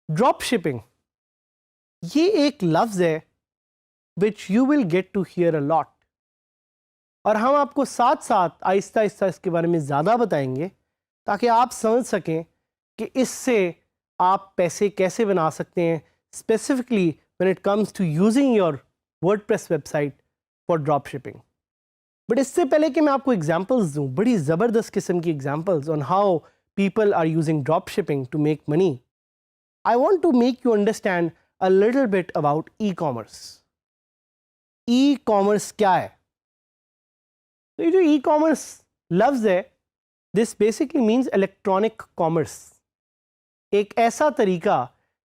Drop shipping, ये एक लफ्ज़ है which you will get to hear a lot, और हम आपको साथ साथ आहिस्ता आहिस्ता इसके बारे में ज़्यादा बताएंगे ताकि आप समझ सकें कि इससे आप पैसे कैसे बना सकते हैं, specifically when it comes to using your WordPress website for drop shipping. But इससे पहले कि मैं आपको एग्जांपल्स दूं, बड़ी ज़बरदस्त किस्म की examples on how people are using drop shipping to make money, I want to make you understand a little bit about e-commerce. E-commerce क्या है? तो ये जो e-commerce लफ्ज़ है, this basically means electronic commerce. एक ऐसा तरीका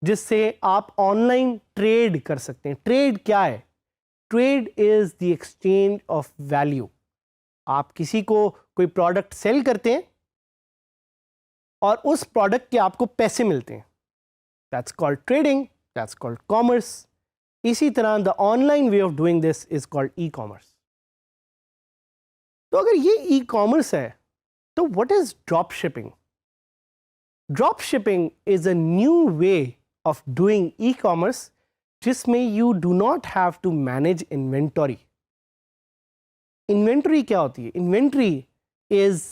जिससे आप ऑनलाइन ट्रेड कर सकते हैं। ट्रेड क्या है? Trade is the exchange of value. आप किसी को कोई प्रोडक्ट सेल करते हैं और उस प्रोडक्ट के आपको पैसे मिलते हैं। That's called trading, that's called commerce. इसी तरह the online way of doing this is called e-commerce. तो अगर ये e-commerce है, तो what is drop shipping? Drop shipping is a new way of doing e-commerce जिसमें you do not have to manage inventory. Inventory क्या होती है? Inventory is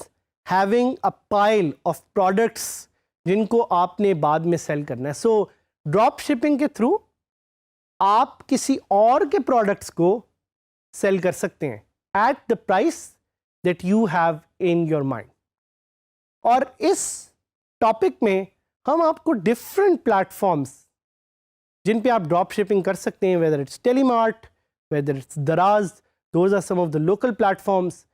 having a pile of products जिनको आपने बाद में सेल करना है। सो ड्रॉप शिपिंग के थ्रू आप किसी और के प्रोडक्ट्स को सेल कर सकते हैं at the price that you have in your mind. और इस टॉपिक में हम आपको डिफरेंट प्लेटफॉर्म्स जिन पे आप ड्रॉप शिपिंग कर सकते हैं, whether it's Telemart, whether it's Daraz, those are some of the local platforms.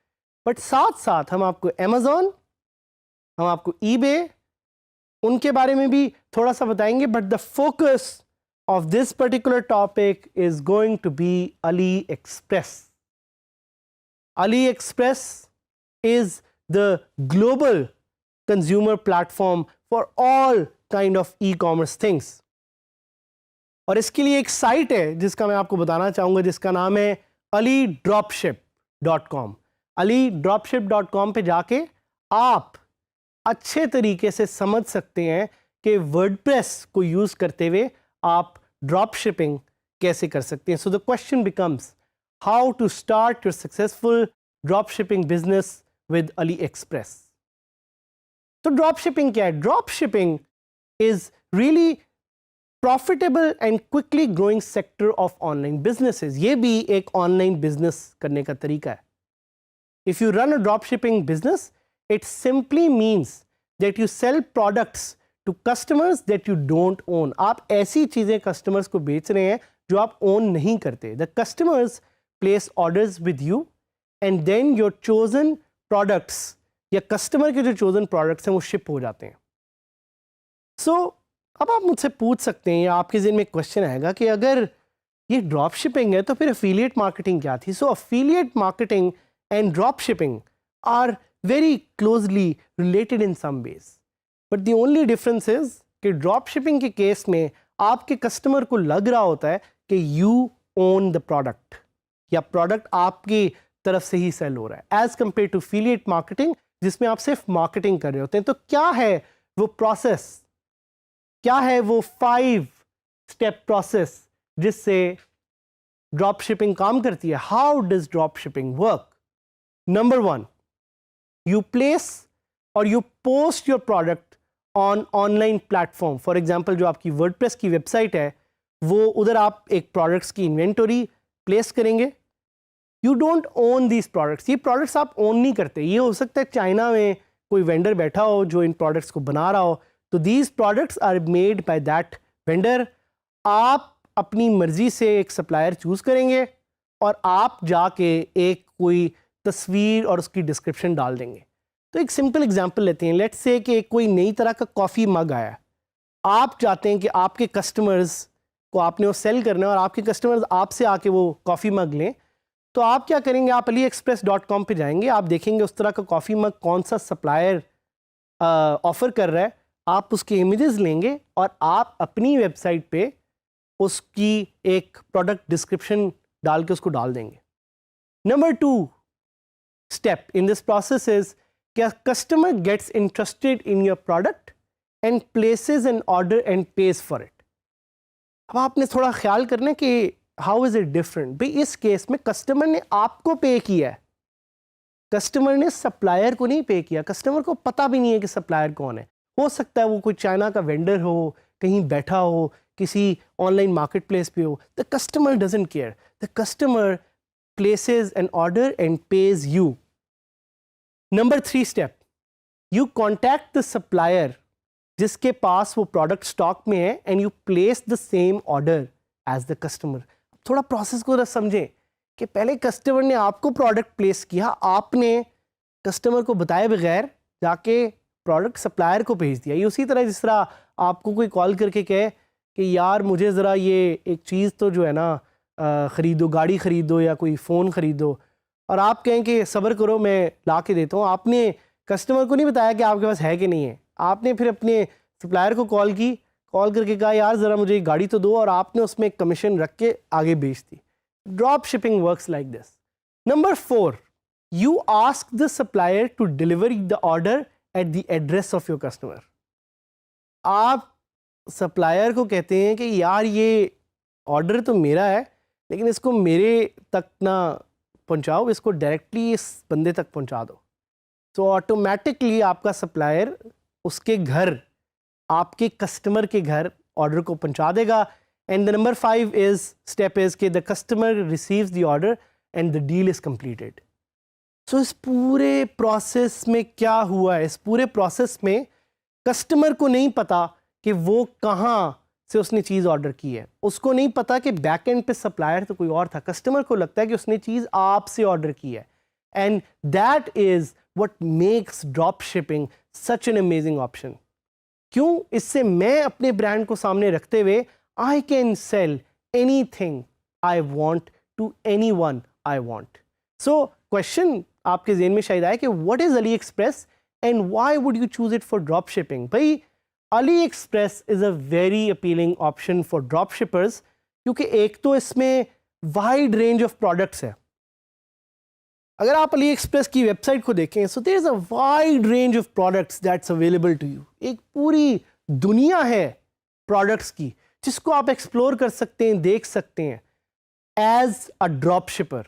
But साथ साथ हम आपको अमेजॉन, हम आपको ईबे, उनके बारे में भी थोड़ा सा बताएंगे। But the focus of this particular topic is going to be AliExpress. AliExpress is the global consumer platform for all kind of ecommerce things. और इसके लिए एक साइट है जिसका मैं आपको बताना चाहूँगा, जिसका नाम है alidropship.com। alidropship.com पे जाके आप अच्छे तरीके से समझ सकते हैं कि वर्डप्रेस को यूज करते हुए आप ड्रॉप शिपिंग कैसे कर सकते हैं। So the question becomes how to start your successful drop shipping business with AliExpress. तो ड्रॉप शिपिंग क्या है? Drop shipping is really profitable and quickly growing sector of online businesses. ये भी एक ऑनलाइन बिजनेस करने का तरीका है। If you run a drop shipping business, it simply means that you sell products to customers that you don't own. आप ऐसी चीज़ें customers को बेच रहे हैं जो आप own नहीं करते। The customers place orders with you and then your chosen products या customer के जो chosen products हैं वो ship हो जाते हैं। So अब आप मुझसे पूछ सकते हैं या आपके ज़हन में क्वेश्चन आएगा कि अगर ये ड्रॉप शिपिंग है तो फिर affiliate marketing क्या थी? So affiliate marketing and drop shipping are very closely related in some ways, but the only difference is कि ड्रॉप शिपिंग के केस में आपके कस्टमर को लग रहा होता है कि यू ओन द प्रोडक्ट या प्रोडक्ट आपकी तरफ से ही सेल हो रहा है, as compare to affiliate marketing जिसमें आप सिर्फ मार्केटिंग कर रहे होते हैं। तो क्या है वो प्रोसेस, क्या है वो 5 स्टेप प्रोसेस जिससे ड्रॉप शिपिंग काम करती है? How does drop shipping work? Number 1, you place or you post your product on online platform. For example, जो आपकी WordPress की वेबसाइट है वो उधर आप एक प्रोडक्ट्स की इन्वेंटरी प्लेस करेंगे। You don't own these products. ये प्रोडक्ट्स आप ओन नहीं करते। ये हो सकता है चाइना में कोई वेंडर बैठा हो जो इन प्रोडक्ट्स को बना रहा हो, तो these products are made by that vendor. आप अपनी मर्जी से एक सप्लायर चूज करेंगे और आप जाके एक कोई तस्वीर और उसकी डिस्क्रिप्शन डाल देंगे। तो एक सिंपल एग्जांपल लेते हैं। लेट्स से कि कोई नई तरह का कॉफ़ी मग आया, आप चाहते हैं कि आपके कस्टमर्स को आपने वो सेल करना है और आपके कस्टमर्स आपसे आके वो कॉफ़ी मग लें, तो आप क्या करेंगे, आप AliExpress.com पे जाएंगे, आप देखेंगे उस तरह का कॉफ़ी मग कौन सा सप्लायर ऑफ़र कर रहा है, आप उसके इमेजेस लेंगे और आप अपनी वेबसाइट पे उसकी एक प्रोडक्ट डिस्क्रिप्शन डाल के उसको डाल देंगे। Number 2 step in this process is कि a customer gets interested in your product and places an order and pays for it. अब आपने थोड़ा ख्याल करना है कि हाउ इज इट डिफरेंट। भाई इस केस में कस्टमर ने आपको पे किया है, कस्टमर ने सप्लायर को नहीं पे किया। कस्टमर को पता भी नहीं है कि सप्लायर कौन है। हो सकता है वो कोई चाइना का वेंडर हो, कहीं बैठा हो, किसी ऑनलाइन मार्केट प्लेस पे हो। The customer doesn't care, the customer places an order and pays you. Number 3 step, you contact the supplier जिसके पास वो प्रोडक्ट स्टॉक में है and you place the same order as the customer. थोड़ा process को समझें कि पहले कस्टमर ने आपको प्रोडक्ट प्लेस किया, आपने कस्टमर को बताए बगैर जाके प्रोडक्ट सप्लायर को भेज दिया। ये उसी तरह जिस तरह आपको कोई कॉल करके कहे कि यार मुझे ज़रा ये एक चीज़ तो जो है ना ख़रीदो, गाड़ी ख़रीदो या कोई फ़ोन ख़रीदो, और आप कहें कि सब्र करो मैं ला के देता हूँ। आपने कस्टमर को नहीं बताया कि आपके पास है कि नहीं है। आपने फिर अपने सप्लायर को कॉल करके कहा यार ज़रा मुझे गाड़ी तो दो, और आपने उसमें एक कमीशन रख के आगे बेच दी। Drop shipping works like this. Number 4, you ask the supplier to deliver the order at the address of your customer. आप सप्लायर को कहते हैं कि यार ये ऑर्डर तो मेरा है लेकिन इसको मेरे तक ना पहुंचाओ, इसको डायरेक्टली इस बंदे तक पहुंचा दो। तो ऑटोमेटिकली आपका सप्लायर उसके घर, आपके कस्टमर के घर ऑर्डर को पहुंचा देगा। And the number 5 step is कि the customer receives the order and the deal is completed. So इस पूरे प्रोसेस में क्या हुआ है, इस पूरे प्रोसेस में कस्टमर को नहीं पता कि वो कहाँ से उसने चीज़ ऑर्डर की है, उसको नहीं पता कि बैक एंड पे सप्लायर तो कोई और था। कस्टमर को लगता है कि उसने चीज़ आपसे ऑर्डर की है, and that is what makes drop shipping such an amazing option. क्यों? इससे मैं अपने ब्रांड को सामने रखते हुए I can sell anything I want to anyone I want. So question आपके ज़हन में शायद आए कि what is AliExpress and why would you choose it for drop shipping. भाई AliExpress is a very appealing option for dropshippers क्योंकि एक तो इसमें वाइड रेंज ऑफ प्रोडक्ट्स है। अगर आप AliExpress की वेबसाइट को देखें, so there is a wide range of products that's available to you. एक पूरी दुनिया है प्रोडक्ट्स की जिसको आप एक्सप्लोर कर सकते हैं, देख सकते हैं। As a drop shipper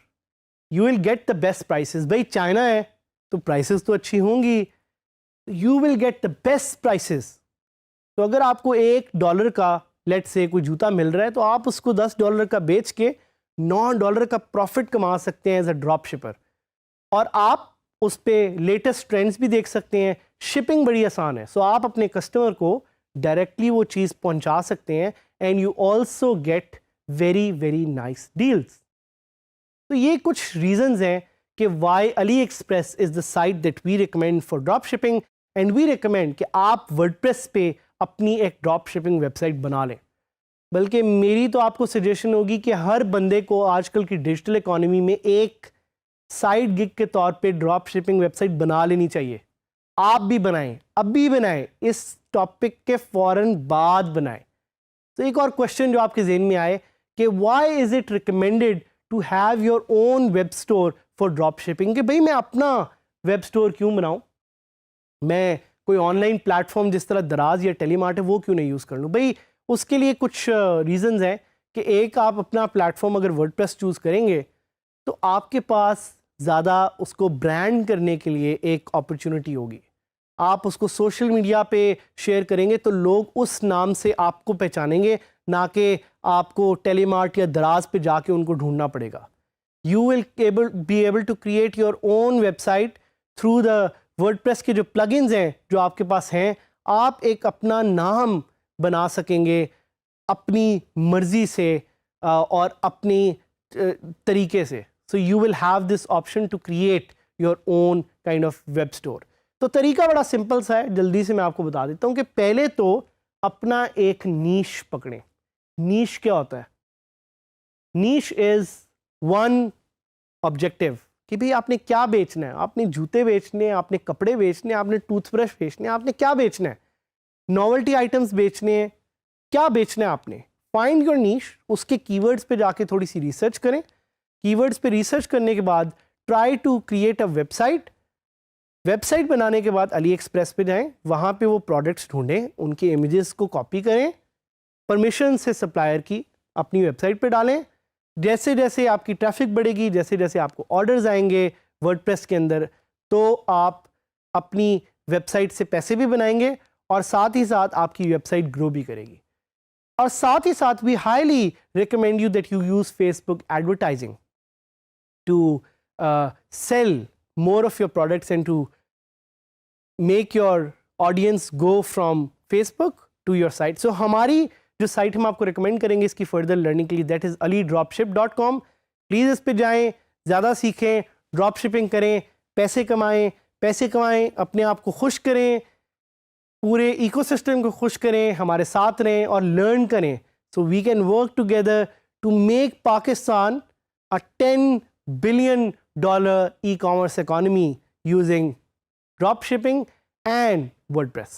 you will get the best prices. भाई चाइना है तो प्राइसेस तो अच्छी होंगी, you will get the best prices. तो अगर आपको $1 का लेट से कोई जूता मिल रहा है तो आप उसको $10 का बेच के $9 का प्रॉफिट कमा सकते हैं एज अ ड्रॉप शिपर। और आप उस पर लेटेस्ट ट्रेंड्स भी देख सकते हैं। शिपिंग बड़ी आसान है, सो आप अपने कस्टमर को डायरेक्टली वो चीज़ पहुंचा सकते हैं and you also get very very nice deals. तो ये कुछ रीजंस हैं कि why AliExpress is the site that we recommend for drop shipping, and we recommend कि आप वर्डप्रेस पे अपनी एक ड्रॉप शिपिंग वेबसाइट बना लें। बल्कि मेरी तो आपको सजेशन होगी कि हर बंदे को आजकल की डिजिटल इकोनॉमी में एक साइड गिग के तौर पे ड्रॉप शिपिंग वेबसाइट बना लेनी चाहिए। आप भी बनाएं, अभी बनाएं, इस टॉपिक के फ़ौरन बाद बनाएं। तो एक और क्वेश्चन जो आपके जहन में आए कि why is it recommended to have your own web store for drop shipping, कि भाई मैं अपना वेब स्टोर क्यों बनाऊं, मैं कोई ऑनलाइन प्लेटफॉर्म जिस तरह दराज या टेलीमार्ट है वो क्यों नहीं यूज़ कर लूँ। भाई उसके लिए कुछ रीज़न्स हैं कि एक, आप अपना प्लेटफॉर्म अगर वर्डप्रेस चूज़ करेंगे तो आपके पास ज़्यादा उसको ब्रांड करने के लिए एक अपॉर्चुनिटी होगी। आप उसको सोशल मीडिया पे शेयर करेंगे तो लोग उस नाम से आपको पहचानेंगे, ना कि आपको टेलीमार्ट या दराज पे जाके उनको ढूंढना पड़ेगा। You will be able to create your own website through the WordPress के जो प्लगइन्स हैं जो आपके पास हैं। आप एक अपना नाम बना सकेंगे अपनी मर्जी से और अपनी तरीके से। So you will have this option to create your own kind of web store. तो तरीका बड़ा सिंपल सा है, जल्दी से मैं आपको बता देता हूँ कि पहले तो अपना एक नीश पकड़ें। नीश क्या होता है? नीश इज वन ऑब्जेक्टिव कि भाई आपने क्या बेचना है, आपने जूते बेचने हैं, आपने कपड़े बेचने हैं, आपने टूथब्रश बेचने हैं, आपने क्या बेचना है, नॉवेल्टी आइटम्स बेचने हैं, क्या बेचना है आपने। फाइंड योर नीश, उसके कीवर्ड्स पे जाके थोड़ी सी रिसर्च करें। कीवर्ड्स पे रिसर्च करने के बाद try to create a website. Website बनाने के बाद अली एक्सप्रेस पे जाएं, वहाँ पे वो प्रोडक्ट्स ढूंढें, उनके इमेजेस को कॉपी करें, परमिशन से सप्लायर की अपनी वेबसाइट पे डालें। जैसे जैसे आपकी ट्रैफिक बढ़ेगी, जैसे जैसे आपको ऑर्डर्स आएंगे वर्डप्रेस के अंदर, तो आप अपनी वेबसाइट से पैसे भी बनाएंगे और साथ ही साथ आपकी वेबसाइट ग्रो भी करेगी। और साथ ही साथ we highly recommend you that you use Facebook advertising to sell more of your products and to make your audience go from Facebook to your site. So हमारी जो साइट हम आपको रिकमेंड करेंगे इसकी फर्दर लर्निंग के लिए, that is alidropship.com। Please इस पे जाएं, ज़्यादा सीखें, ड्रॉप शिपिंग करें, पैसे कमाएं, अपने आप को खुश करें, पूरे इकोसिस्टम को खुश करें, हमारे साथ रहें और लर्न करें। So we can work together to make Pakistan a $10 billion e-commerce economy using drop shipping and WordPress.